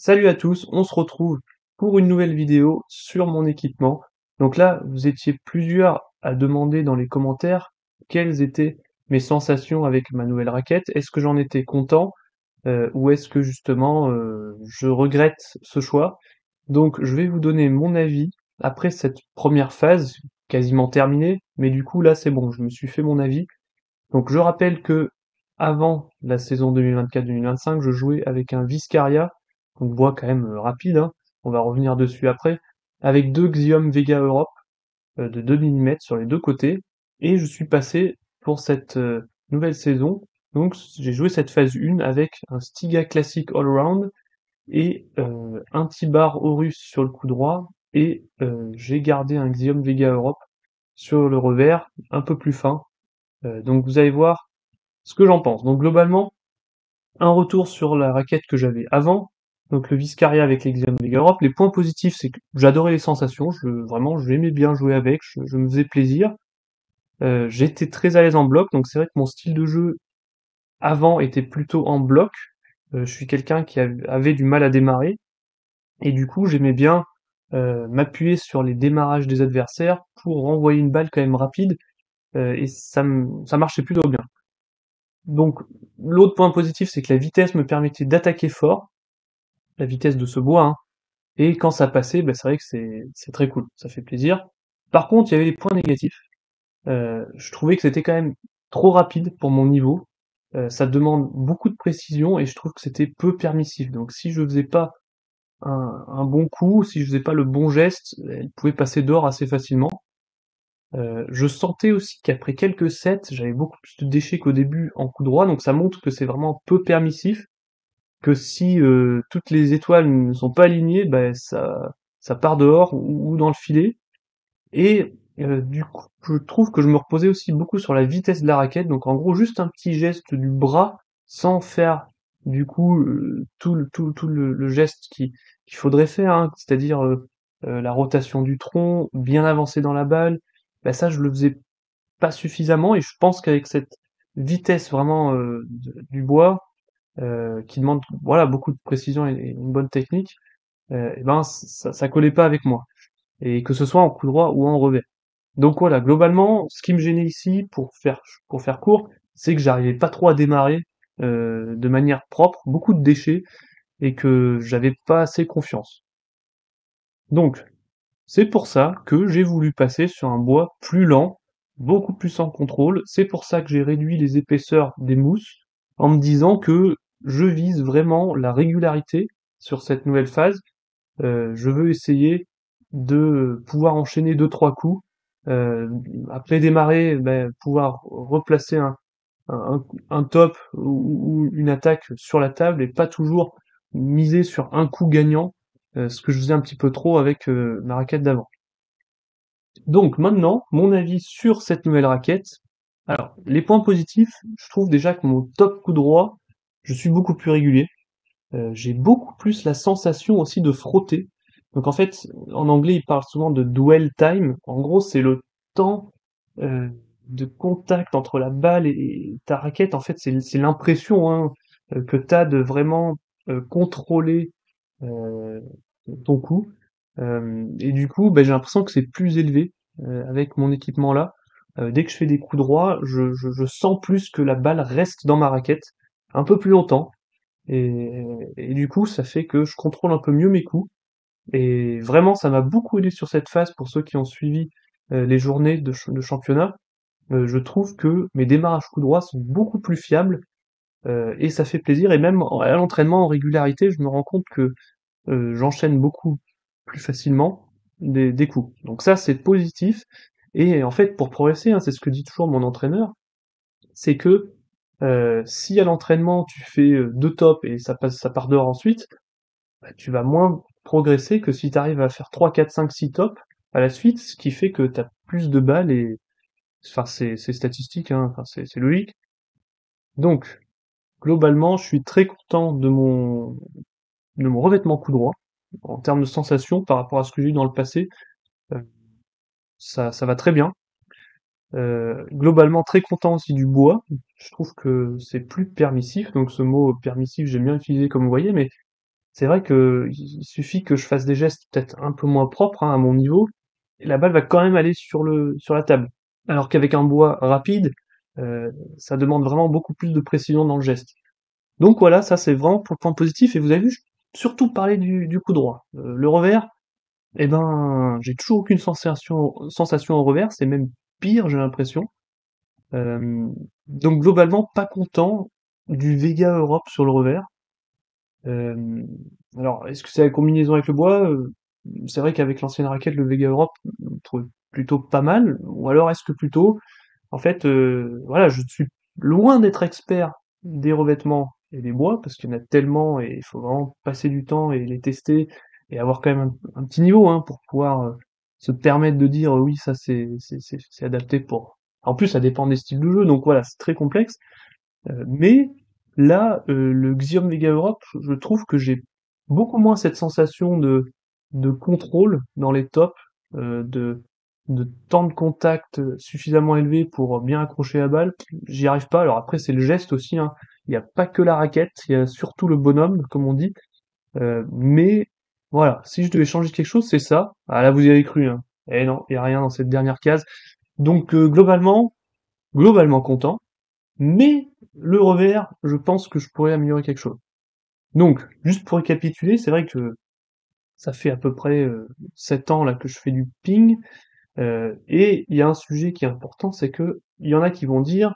Salut à tous, on se retrouve pour une nouvelle vidéo sur mon équipement. Donc là, vous étiez plusieurs à demander dans les commentaires quelles étaient mes sensations avec ma nouvelle raquette. Est-ce que j'en étais content ou est-ce que justement je regrette ce choix? Donc je vais vous donner mon avis après cette première phase quasiment terminée, mais du coup là c'est bon, je me suis fait mon avis. Donc je rappelle que avant la saison 2024-2025, je jouais avec un Viscaria, donc voit quand même rapide, hein, on va revenir dessus après, avec deux Xiom Vega Europe de 2 mm sur les deux côtés, et je suis passé pour cette nouvelle saison, donc j'ai joué cette phase 1 avec un Stiga classique all-round et un T-bar Horus sur le coup droit, et j'ai gardé un Xiom Vega Europe sur le revers, un peu plus fin. Donc vous allez voir ce que j'en pense. Donc globalement, un retour sur la raquette que j'avais avant, donc le Viscaria avec l'Exion Mega Europe. Les points positifs, c'est que j'adorais les sensations, vraiment, j'aimais bien jouer avec, je me faisais plaisir. J'étais très à l'aise en bloc, donc c'est vrai que mon style de jeu avant était plutôt en bloc. Je suis quelqu'un qui avait du mal à démarrer, et du coup j'aimais bien m'appuyer sur les démarrages des adversaires pour renvoyer une balle quand même rapide, et ça marchait plutôt bien. Donc, l'autre point positif, c'est que la vitesse me permettait d'attaquer fort, la vitesse de ce bois, hein, et quand ça passait, bah, c'est vrai que c'est très cool, ça fait plaisir. Par contre, il y avait des points négatifs. Je trouvais que c'était quand même trop rapide pour mon niveau. Ça demande beaucoup de précision et je trouve que c'était peu permissif. Donc, si je faisais pas un bon coup, si je faisais pas le bon geste, elle pouvait passer dehors assez facilement. Je sentais aussi qu'après quelques sets, j'avais beaucoup plus de déchets qu'au début en coup droit, donc ça montre que c'est vraiment peu permissif, que si toutes les étoiles ne sont pas alignées, ben ça part dehors ou dans le filet. Et du coup, je trouve que je me reposais aussi beaucoup sur la vitesse de la raquette, donc en gros juste un petit geste du bras sans faire du coup tout le geste qu'il faudrait faire, hein, c'est-à-dire la rotation du tronc, bien avancer dans la balle. Ben ça, je le faisais pas suffisamment et je pense qu'avec cette vitesse vraiment du bois qui demande voilà beaucoup de précision et une bonne technique, et ben ça collait pas avec moi. Et que ce soit en coup droit ou en revers. Donc voilà, globalement, ce qui me gênait ici, pour faire court, c'est que j'arrivais pas trop à démarrer de manière propre, beaucoup de déchets, et que j'avais pas assez confiance. Donc, c'est pour ça que j'ai voulu passer sur un bois plus lent, beaucoup plus en contrôle. C'est pour ça que j'ai réduit les épaisseurs des mousses, en me disant que je vise vraiment la régularité sur cette nouvelle phase. Je veux essayer de pouvoir enchaîner deux trois coups, heu, après démarrer, pouvoir replacer un top ou une attaque sur la table et pas toujours miser sur un coup gagnant, ce que je faisais un petit peu trop avec, ma raquette d'avant. Donc maintenant, mon avis sur cette nouvelle raquette. Alors, les points positifs, je trouve déjà que mon top coup droit, je suis beaucoup plus régulier. J'ai beaucoup plus la sensation aussi de frotter. Donc en fait, en anglais, ils parlent souvent de dwell time. En gros, c'est le temps euh, de contact entre la balle et ta raquette. En fait, c'est l'impression hein, que tu as de vraiment contrôler euh, ton coup. Et du coup, j'ai l'impression que c'est plus élevé avec mon équipement là. Dès que je fais des coups droits, je sens plus que la balle reste dans ma raquette un peu plus longtemps. Et du coup, ça fait que je contrôle un peu mieux mes coups. Et vraiment, ça m'a beaucoup aidé sur cette phase pour ceux qui ont suivi les journées de championnat. Je trouve que mes démarrages coup droit sont beaucoup plus fiables et ça fait plaisir. Et même à l'entraînement en régularité, je me rends compte que j'enchaîne beaucoup plus facilement des coups. Donc ça, c'est positif. Et en fait, pour progresser, hein, c'est ce que dit toujours mon entraîneur, c'est que si à l'entraînement tu fais 2 tops et ça part dehors ensuite, tu vas moins progresser que si tu arrives à faire 3, 4, 5, 6 tops à la suite, ce qui fait que tu as plus de balles et enfin c'est statistique, hein, enfin c'est logique. Donc, globalement, je suis très content de mon revêtement coup droit. En termes de sensations par rapport à ce que j'ai eu dans le passé, heu, ça va très bien. Globalement très content aussi du bois. Je trouve que c'est plus permissif, donc ce mot permissif, j'aime bien l'utiliser comme vous voyez, mais c'est vrai qu'il suffit que je fasse des gestes peut-être un peu moins propres, hein, à mon niveau, et la balle va quand même aller sur la table. Alors qu'avec un bois rapide, ça demande vraiment beaucoup plus de précision dans le geste. Donc voilà, ça c'est vraiment pour le point positif, et vous avez vu, surtout parler du coup droit. Le revers, eh ben, j'ai toujours aucune sensation au revers, c'est même pire, j'ai l'impression. Euh, donc globalement, pas content du Vega Europe sur le revers. Euh, alors, est-ce que c'est la combinaison avec le bois? C'est vrai qu'avec l'ancienne raquette, le Vega Europe, je le trouve plutôt pas mal. Ou alors est-ce que plutôt, en fait, voilà, je suis loin d'être expert des revêtements et des bois, parce qu'il y en a tellement et il faut vraiment passer du temps et les tester et avoir quand même un petit niveau, hein, pour pouvoir se permettre de dire oui, ça c'est adapté pour. En plus, ça dépend des styles de jeu, donc voilà, c'est très complexe. Mais là, le Xiom Vega Europe, je trouve que j'ai beaucoup moins cette sensation de contrôle dans les tops, de temps de contact suffisamment élevé pour bien accrocher la balle. J'y arrive pas. Alors après, c'est le geste aussi, hein. Il n'y a pas que la raquette, il y a surtout le bonhomme, comme on dit. Mais voilà, si je devais changer quelque chose, c'est ça. Ah là, vous y avez cru, hein. Eh non, il n'y a rien dans cette dernière case. Donc globalement content. Mais le revers, je pense que je pourrais améliorer quelque chose. Donc, juste pour récapituler, c'est vrai que ça fait à peu près 7 ans là que je fais du ping, et il y a un sujet qui est important, c'est que il y en a qui vont dire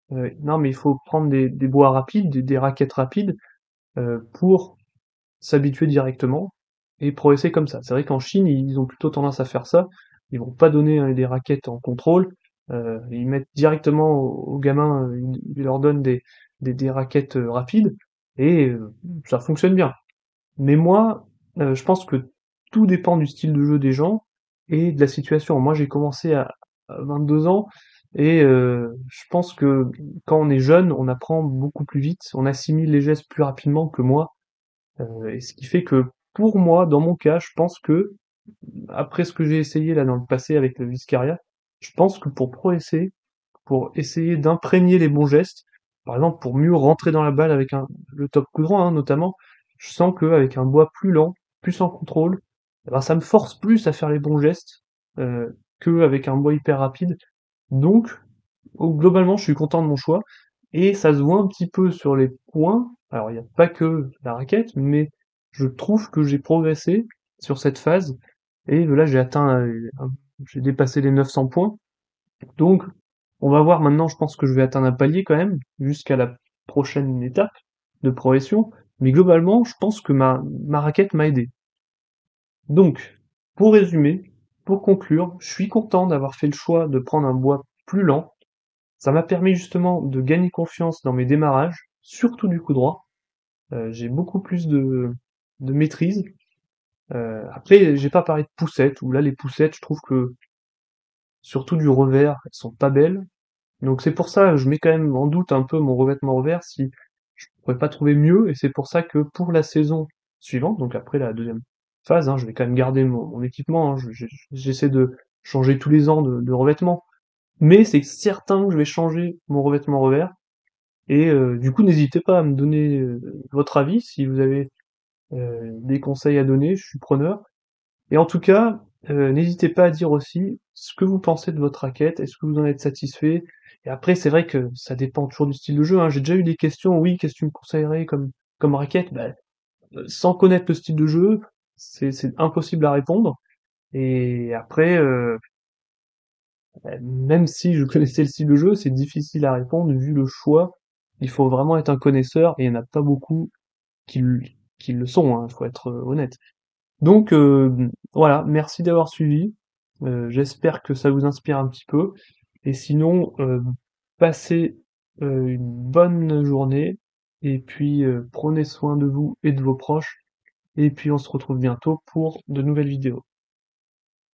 non mais il faut prendre des bois rapides, des raquettes rapides pour s'habituer directement et progresser comme ça. C'est vrai qu'en Chine, ils ont plutôt tendance à faire ça. Ils vont pas donner des raquettes en contrôle. Ils mettent directement aux gamins, ils leur donnent des raquettes rapides et ça fonctionne bien. Mais moi, je pense que tout dépend du style de jeu des gens et de la situation. Moi, j'ai commencé à 22 ans et je pense que quand on est jeune, on apprend beaucoup plus vite, on assimile les gestes plus rapidement que moi. Et ce qui fait que pour moi, dans mon cas, je pense que, après ce que j'ai essayé là dans le passé avec le Viscaria, je pense que pour progresser, pour essayer d'imprégner les bons gestes, par exemple pour mieux rentrer dans la balle avec le top coup droit, hein, notamment, je sens qu'avec un bois plus lent, plus sans contrôle, eh ben, ça me force plus à faire les bons gestes qu'avec un bois hyper rapide. Donc, globalement, je suis content de mon choix. Et ça se voit un petit peu sur les points. Alors, il n'y a pas que la raquette, mais je trouve que j'ai progressé sur cette phase. Et là, j'ai dépassé les 900 points. Donc, on va voir maintenant, je pense que je vais atteindre un palier quand même, jusqu'à la prochaine étape de progression. Mais globalement, je pense que ma raquette m'a aidé. Donc, pour résumer, pour conclure, je suis content d'avoir fait le choix de prendre un bois plus lent. Ça m'a permis justement de gagner confiance dans mes démarrages, surtout du coup droit. J'ai beaucoup plus de maîtrise. Après, j'ai pas parlé de poussettes, où là les poussettes, je trouve que surtout du revers, elles sont pas belles. Donc c'est pour ça, je mets quand même en doute un peu mon revêtement revers si je pourrais pas trouver mieux, et c'est pour ça que pour la saison suivante, donc après la deuxième phase, hein, je vais quand même garder mon équipement, hein, j'essaie de changer tous les ans de revêtement. Mais c'est certain que je vais changer mon revêtement revers. Et du coup, n'hésitez pas à me donner votre avis si vous avez des conseils à donner, je suis preneur. Et en tout cas, n'hésitez pas à dire aussi ce que vous pensez de votre raquette, est-ce que vous en êtes satisfait? Et après, c'est vrai que ça dépend toujours du style de jeu, hein. J'ai déjà eu des questions, oui, qu'est-ce que tu me conseillerais comme raquette? Bah, sans connaître le style de jeu, c'est impossible à répondre. Et après, même si je connaissais le style de jeu, c'est difficile à répondre vu le choix. Il faut vraiment être un connaisseur et il n'y en a pas beaucoup qui le sont, hein, faut être honnête. Donc voilà, merci d'avoir suivi. J'espère que ça vous inspire un petit peu. Et sinon, passez une bonne journée et puis prenez soin de vous et de vos proches. Et puis on se retrouve bientôt pour de nouvelles vidéos.